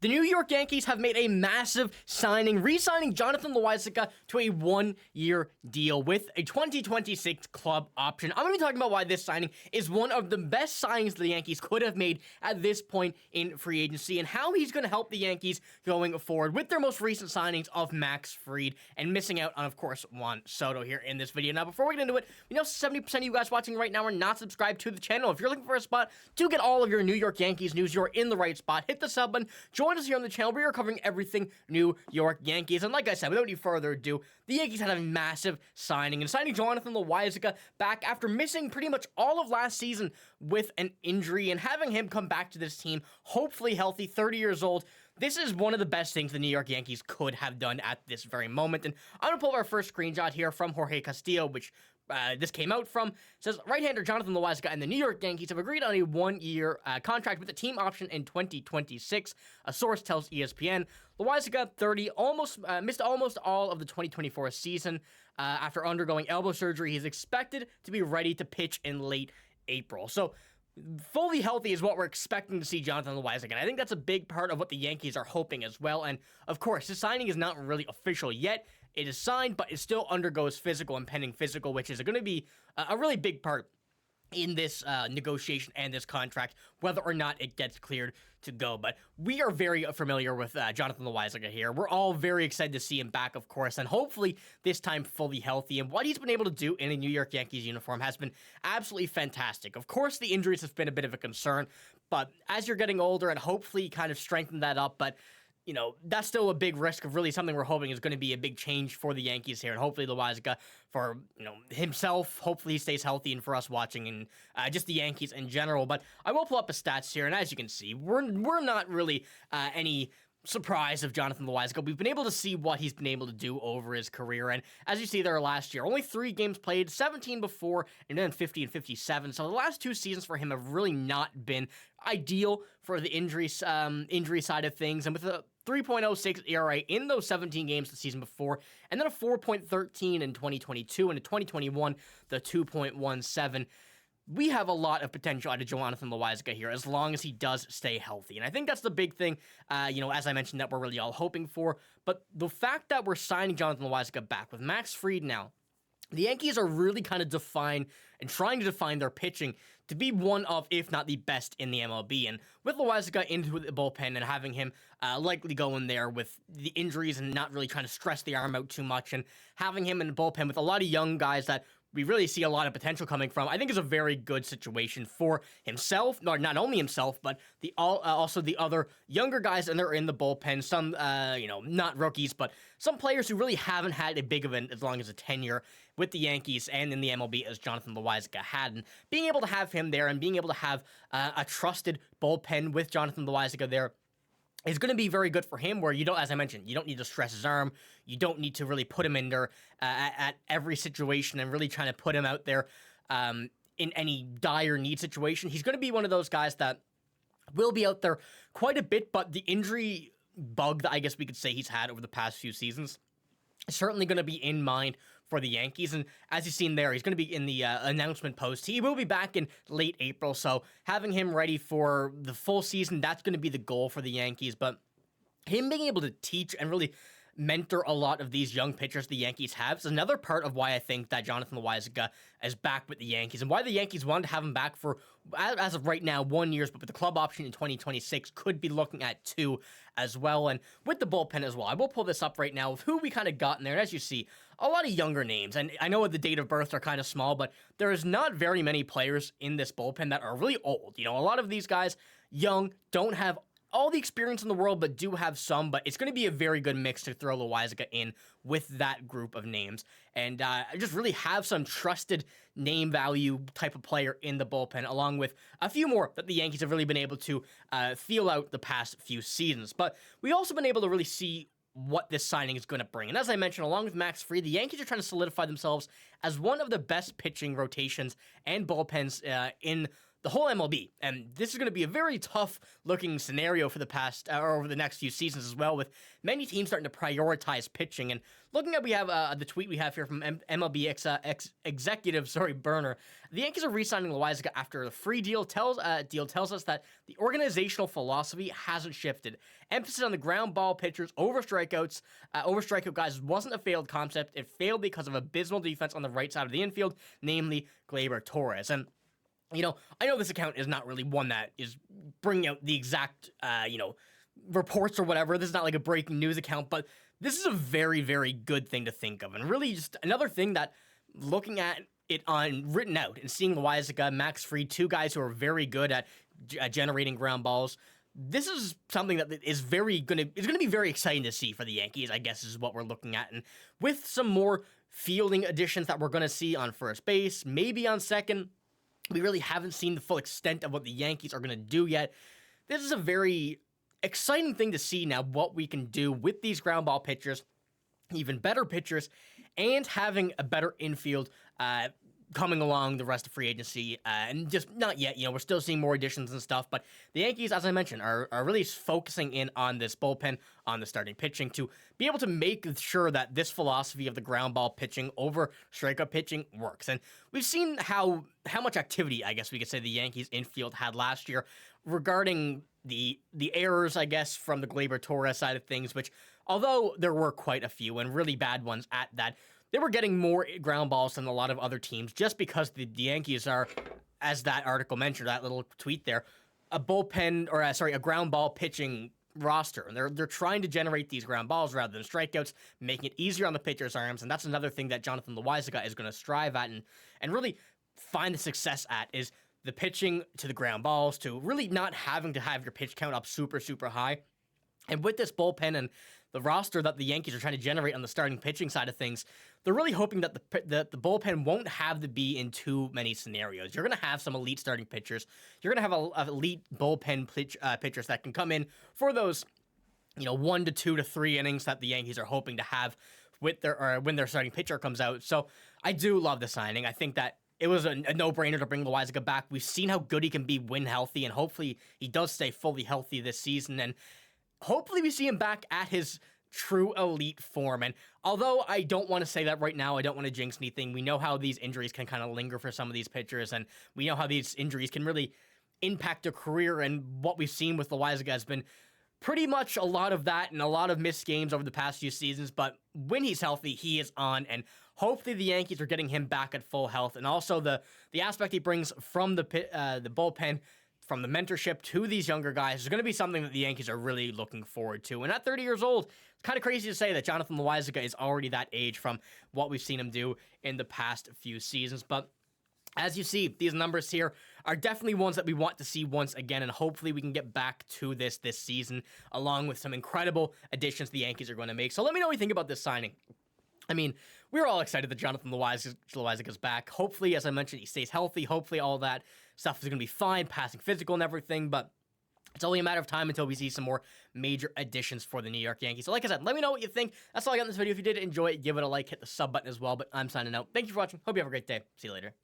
The New York Yankees have made a massive signing, re-signing Jonathan Loaisiga to a one-year deal with a 2026 club option. I'm going to be talking about why this signing is one of the best signings the Yankees could have made at this point in free agency, and how he's going to help the Yankees going forward with their most recent signings of Max Fried and missing out on, of course, Juan Soto here in this video. Now, before we get into it, we know 70% of you guys watching right now are not subscribed to the channel. If you're looking for a spot to get all of your New York Yankees news, you're in the right spot. Hit the sub button. Join us here on the channel. We are covering everything New York Yankees. And like I said, without any further ado, the Yankees had a massive signing. And signing Jonathan Loaisiga back after missing pretty much all of last season with an injury, and having him come back to this team, hopefully healthy, 30 years old. This is one of the best things the New York Yankees could have done at this very moment. And I'm going to pull up our first screenshot here from Jorge Castillo, which this came out from. It says, right-hander Jonathan Loaisiga and the New York Yankees have agreed on a one-year contract with a team option in 2026. A source tells ESPN. Loaisiga, 30, missed almost all of the 2024 season. After undergoing elbow surgery, he's expected to be ready to pitch in late April. So, fully healthy is what we're expecting to see Jonathan Loaisiga, and I think that's a big part of what the Yankees are hoping as well. And of course, his signing is not really official yet. It is signed, but it still undergoes physical and pending physical, which is going to be a really big part in this negotiation and this contract, whether or not it gets cleared to go. But we are very familiar with Jonathan Loaisiga here. We're all very excited to see him back, of course, and hopefully this time fully healthy. And what he's been able to do in a New York Yankees uniform has been absolutely fantastic. Of course, the injuries have been a bit of a concern, but as you're getting older and hopefully kind of strengthen that up, but you know, that's still a big risk of really something we're hoping is going to be a big change for the Yankees here. And hopefully Loaisiga, for, you know, himself, hopefully he stays healthy, and for us watching, and just the Yankees in general. But I will pull up his stats here, and as you can see, we're not really any surprise of Jonathan Loaisiga. We've been able to see what he's been able to do over his career, and as you see there last year, only 3 games played, 17 before, and then 50 and 57. So the last 2 seasons for him have really not been ideal for the injury side of things, and with a 3.06 ERA in those 17 games the season before, and then a 4.13 in 2022, and in 2021, the 2.17. We have a lot of potential out of Jonathan Loaisiga here, as long as he does stay healthy. And I think that's the big thing, as I mentioned, that we're really all hoping for. But the fact that we're signing Jonathan Loaisiga back with Max Fried now, the Yankees are really kind of trying to define their pitching to be one of, if not the best in the MLB. And with Loaisiga into the bullpen and having him likely go in there with the injuries and not really trying to stress the arm out too much, and having him in the bullpen with a lot of young guys that we really see a lot of potential coming from, I think is a very good situation for himself, or not only himself, but also the other younger guys, and they're in the bullpen. Some, not rookies, but some players who really haven't had a big of as long as a tenure with the Yankees and in the MLB as Jonathan Loaisiga had. And being able to have him there and being able to have a trusted bullpen with Jonathan Loaisiga there is going to be very good for him, where you don't, as I mentioned, you don't need to stress his arm. You don't need to really put him in there at every situation and really trying to put him out there in any dire need situation. He's going to be one of those guys that will be out there quite a bit, but the injury bug that I guess we could say he's had over the past few seasons is certainly going to be in mind for the Yankees. And as you've seen there, he's going to be in the announcement post. He will be back in late April, so having him ready for the full season, that's going to be the goal for the Yankees. But him being able to teach and really mentor a lot of these young pitchers the Yankees have is another part of why I think that Jonathan Loaisiga is back with the Yankees, and why the Yankees wanted to have him back for, as of right now, 1 year, but with the club option in 2026, could be looking at 2 as well. And with the bullpen as well, I will pull this up right now of who we kind of got in there. And as you see, a lot of younger names, and I know the date of birth are kind of small, but there is not very many players in this bullpen that are really old. You know, a lot of these guys, young, don't have all the experience in the world, but do have some. But it's going to be a very good mix to throw Loaisiga in with that group of names, and just really have some trusted name value type of player in the bullpen, along with a few more that the Yankees have really been able to feel out the past few seasons. But we've also been able to really see what this signing is going to bring. And as I mentioned, along with Max Fried, the Yankees are trying to solidify themselves as one of the best pitching rotations and bullpens in the whole MLB. And this is going to be a very tough looking scenario for the past or over the next few seasons as well, with many teams starting to prioritize pitching. And looking at, we have the tweet we have here from MLB executive, Burner. The Yankees are re-signing Loaisiga after the free deal tells us that the organizational philosophy hasn't shifted. Emphasis on the ground ball pitchers over strikeouts, over strikeout guys wasn't a failed concept. It failed because of abysmal defense on the right side of the infield, namely Gleyber Torres. And I know this account is not really one that is bringing out the exact, reports or whatever. This is not like a breaking news account, but this is a very, very good thing to think of. And really just another thing that, looking at it on written out and seeing Loaisiga, Max Fried, two guys who are very good at generating ground balls, this is something that is going to be very exciting to see for the Yankees, I guess, is what we're looking at. And with some more fielding additions that we're going to see on first base, maybe on second, we really haven't seen the full extent of what the Yankees are going to do yet. This is a very exciting thing to see now, what we can do with these ground ball pitchers, even better pitchers, and having a better infield coming along the rest of free agency. And just not yet, we're still seeing more additions and stuff, but the Yankees, as I mentioned, are really focusing in on this bullpen, on the starting pitching, to be able to make sure that this philosophy of the ground ball pitching over strikeout pitching works. And we've seen how much activity, I guess we could say, the Yankees infield had last year regarding the errors, I guess, from the Gleyber Torres side of things, which, although there were quite a few and really bad ones at that, they were getting more ground balls than a lot of other teams, just because the Yankees are, as that article mentioned, that little tweet there, a ground ball pitching roster. And they're trying to generate these ground balls rather than strikeouts, making it easier on the pitcher's arms. And that's another thing that Jonathan Loaisiga is going to strive at and really find the success at, is the pitching to the ground balls, to really not having to have your pitch count up super, super high. And with this bullpen and the roster that the Yankees are trying to generate on the starting pitching side of things, they're really hoping that the bullpen won't have to be in too many scenarios. You're going to have some elite starting pitchers. You're going to have a elite bullpen pitchers that can come in for those, 1 to 2 to 3 innings that the Yankees are hoping to have with when their starting pitcher comes out. So I do love the signing. I think that it was a no-brainer to bring Loaisiga back. We've seen how good he can be when healthy, and hopefully he does stay fully healthy this season. And hopefully we see him back at his true elite form. And although I don't want to say that right now, I don't want to jinx anything. We know how these injuries can kind of linger for some of these pitchers, and we know how these injuries can really impact a career. And what we've seen with Loaisiga has been pretty much a lot of that and a lot of missed games over the past few seasons. But when he's healthy, he is on, and hopefully the Yankees are getting him back at full health. And also the aspect he brings from the bullpen, from the mentorship to these younger guys, is going to be something that the Yankees are really looking forward to. And at 30 years old, it's kind of crazy to say that Jonathan Loaisiga is already that age from what we've seen him do in the past few seasons. But as you see, these numbers here are definitely ones that we want to see once again, and hopefully we can get back to this season, along with some incredible additions the Yankees are going to make. So let me know what you think about this signing. I mean, we're all excited that Jonathan Loaisiga's back. Hopefully, as I mentioned, he stays healthy. Hopefully all that stuff is going to be fine, passing physical and everything, but it's only a matter of time until we see some more major additions for the New York Yankees. So like I said, let me know what you think. That's all I got in this video. If you did enjoy it, give it a like, hit the sub button as well, but I'm signing out. Thank you for watching. Hope you have a great day. See you later.